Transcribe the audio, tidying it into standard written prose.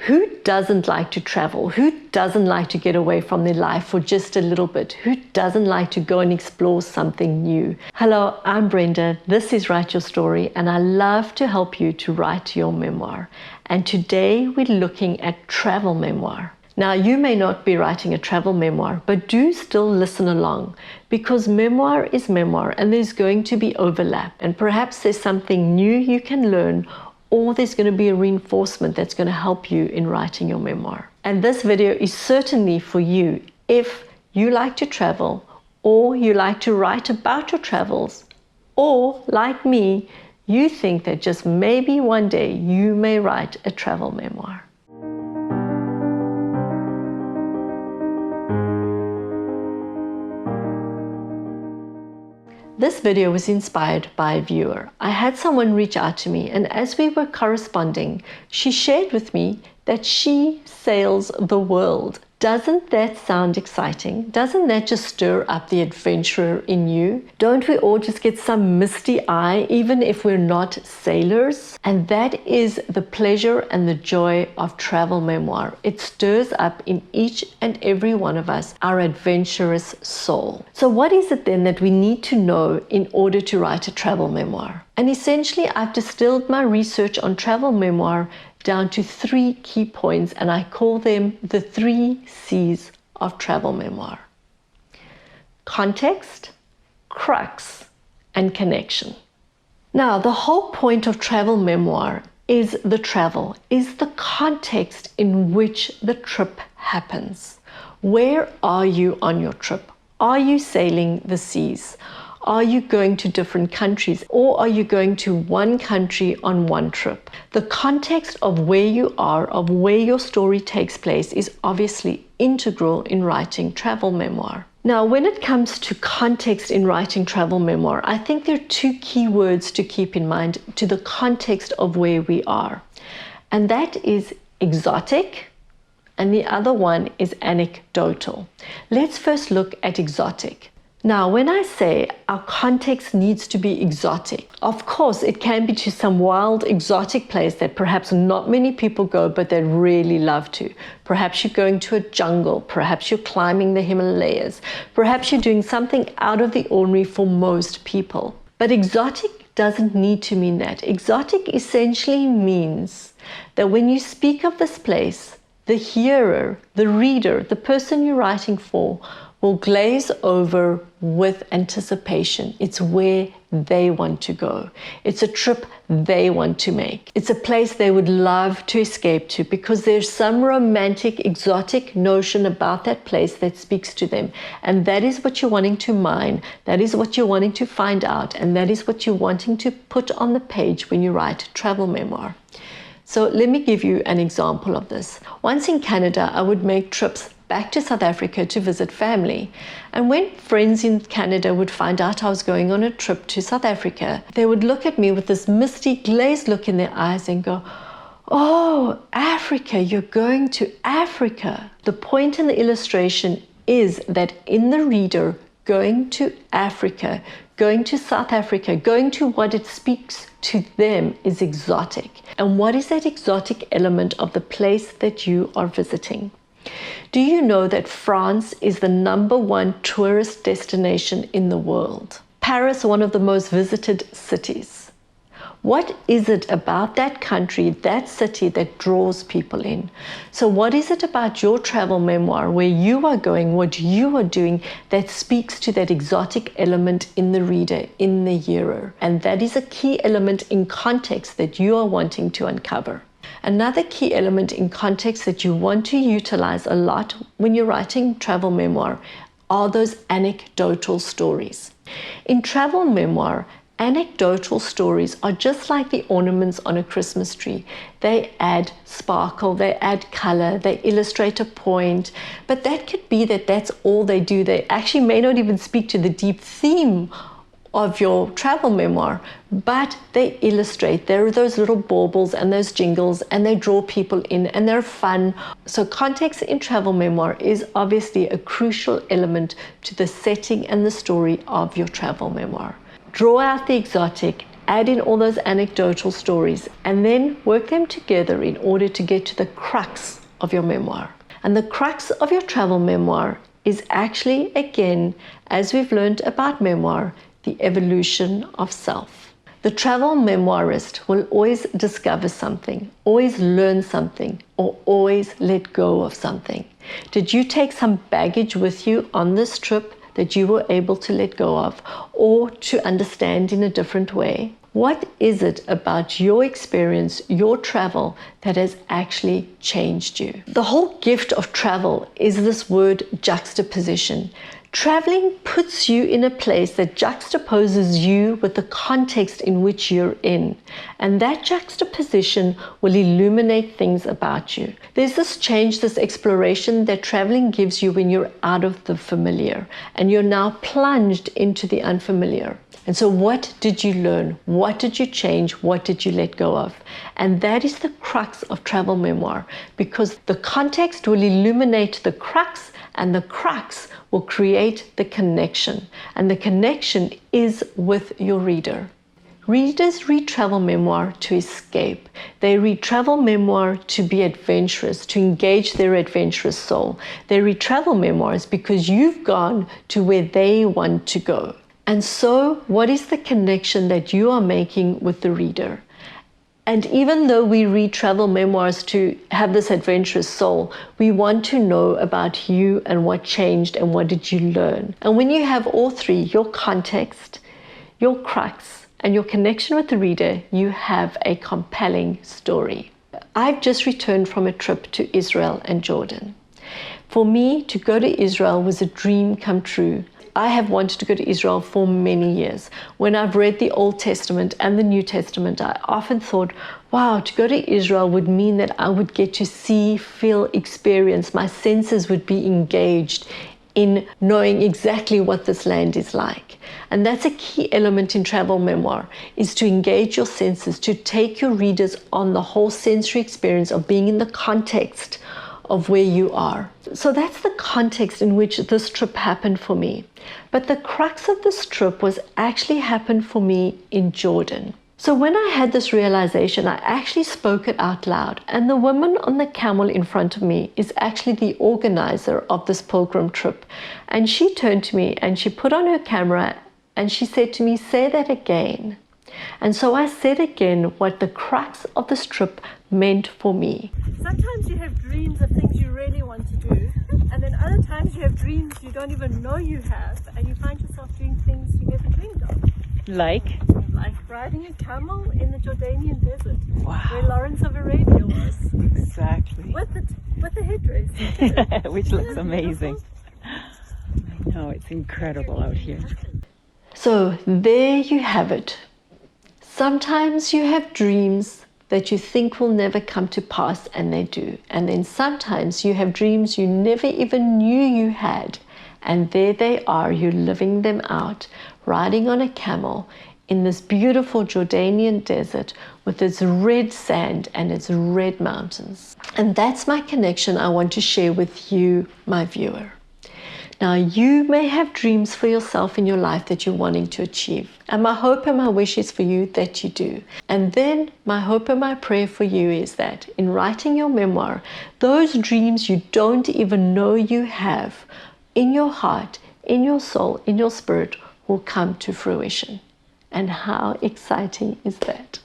Who doesn't like to travel? Who doesn't like to get away from their life for just a little bit? Who doesn't like to go and explore something new? Hello, I'm Brenda. This is Write Your Story, and I love to help you to write your memoir. And today we're looking at travel memoir. Now, you may not be writing a travel memoir, but do still listen along, because memoir is memoir and there's going to be overlap, and perhaps there's something new you can learn, or there's going to be a reinforcement that's going to help you in writing your memoir. And this video is certainly for you if you like to travel, or you like to write about your travels, or like me, you think that just maybe one day you may write a travel memoir. This video was inspired by a viewer. I had someone reach out to me, and as we were corresponding, she shared with me that she sails the world. Doesn't that sound exciting? Doesn't that just stir up the adventurer in you? Don't we all just get some misty eye, even if we're not sailors? And that is the pleasure and the joy of travel memoir. It stirs up in each and every one of us our adventurous soul. So what is it then that we need to know in order to write a travel memoir? And essentially, I've distilled my research on travel memoir down to 3 key points, and I call them the 3 C's of travel memoir: context, crux, and connection. Now, the whole point of travel memoir is the travel, is the context in which the trip happens. Where are you on your trip? Are you sailing the seas? Are you going to different countries, or are you going to one country on one trip? The context of where you are, of where your story takes place, is obviously integral in writing travel memoir. Now, when it comes to context in writing travel memoir, I think there are 2 key words to keep in mind to the context of where we are. And that is exotic, and the other one is anecdotal. Let's first look at exotic. Now, when I say our context needs to be exotic, of course, it can be to some wild, exotic place that perhaps not many people go, but they really love to. Perhaps you're going to a jungle, perhaps you're climbing the Himalayas, perhaps you're doing something out of the ordinary for most people. But exotic doesn't need to mean that. Exotic essentially means that when you speak of this place, the hearer, the reader, the person you're writing for, will glaze over with anticipation. It's where they want to go. It's a trip they want to make. It's a place they would love to escape to, because there's some romantic, exotic notion about that place that speaks to them. And that is what you're wanting to mine. That is what you're wanting to find out. And that is what you're wanting to put on the page when you write travel memoir. So let me give you an example of this. Once in Canada, I would make trips back to South Africa to visit family. And when friends in Canada would find out I was going on a trip to South Africa, they would look at me with this misty, glazed look in their eyes and go, "Oh, Africa, you're going to Africa." The point in the illustration is that in the reader, going to Africa, going to South Africa, going to what it speaks to them is exotic. And what is that exotic element of the place that you are visiting? Do you know that France is the #1 tourist destination in the world? Paris, one of the most visited cities. What is it about that country, that city, that draws people in? So what is it about your travel memoir, where you are going, what you are doing, that speaks to that exotic element in the reader, in the hearer? And that is a key element in context that you are wanting to uncover. Another key element in context that you want to utilize a lot when you're writing travel memoir are those anecdotal stories. In travel memoir, anecdotal stories are just like the ornaments on a Christmas tree. They add sparkle, they add color, they illustrate a point, but that could be that that's all they do. They actually may not even speak to the deep theme of your travel memoir, but they illustrate. There are those little baubles and those jingles, and they draw people in, and they're fun. So context in travel memoir is obviously a crucial element to the setting and the story of your travel memoir. Draw out the exotic, add in all those anecdotal stories, and then work them together in order to get to the crux of your memoir. And the crux of your travel memoir is actually, again, as we've learned about memoir, the evolution of self. The travel memoirist will always discover something, always learn something, or always let go of something. Did you take some baggage with you on this trip that you were able to let go of or to understand in a different way? What is it about your experience, your travel, that has actually changed you? The whole gift of travel is this word juxtaposition. Traveling puts you in a place that juxtaposes you with the context in which you're in. And that juxtaposition will illuminate things about you. There's this change, this exploration that traveling gives you when you're out of the familiar and you're now plunged into the unfamiliar. And so what did you learn? What did you change? What did you let go of? And that is the crux of travel memoir, because the context will illuminate the crux, and the crux will create the connection. And the connection is with your reader. Readers read travel memoir to escape. They read travel memoir to be adventurous, to engage their adventurous soul. They read travel memoirs because you've gone to where they want to go. And so, what is the connection that you are making with the reader? And even though we read travel memoirs to have this adventurous soul, we want to know about you and what changed and what did you learn. And when you have all three, your context, your crux, and your connection with the reader, you have a compelling story. I've just returned from a trip to Israel and Jordan. For me, to go to Israel was a dream come true. I have wanted to go to Israel for many years. When I've read the Old Testament and the New Testament, I often thought, wow, to go to Israel would mean that I would get to see, feel, experience. My senses would be engaged in knowing exactly what this land is like. And that's a key element in travel memoir, is to engage your senses, to take your readers on the whole sensory experience of being in the context of where you are. So that's the context in which this trip happened for me. But the crux of this trip was actually happened for me in Jordan. So when I had this realization, I actually spoke it out loud. And the woman on the camel in front of me is actually the organizer of this pilgrim trip. And she turned to me and she put on her camera and she said to me, "Say that again." And so I said again what the crux of this trip meant for me. Sometimes you have dreams of things you really want to do, and then other times you have dreams you don't even know you have, and you find yourself doing things you never dreamed of. Like Riding a camel in the Jordanian desert, wow, where Lawrence of Arabia was. Exactly. With the headdress. Which looks amazing. I know, it's incredible out here. So there you have it. Sometimes you have dreams that you think will never come to pass, and they do. And then sometimes you have dreams you never even knew you had, and there they are, you're living them out, riding on a camel in this beautiful Jordanian desert with its red sand and its red mountains. And that's my connection I want to share with you, my viewer. Now, you may have dreams for yourself in your life that you're wanting to achieve. And my hope and my wish is for you that you do. And then my hope and my prayer for you is that in writing your memoir, those dreams you don't even know you have in your heart, in your soul, in your spirit will come to fruition. And how exciting is that?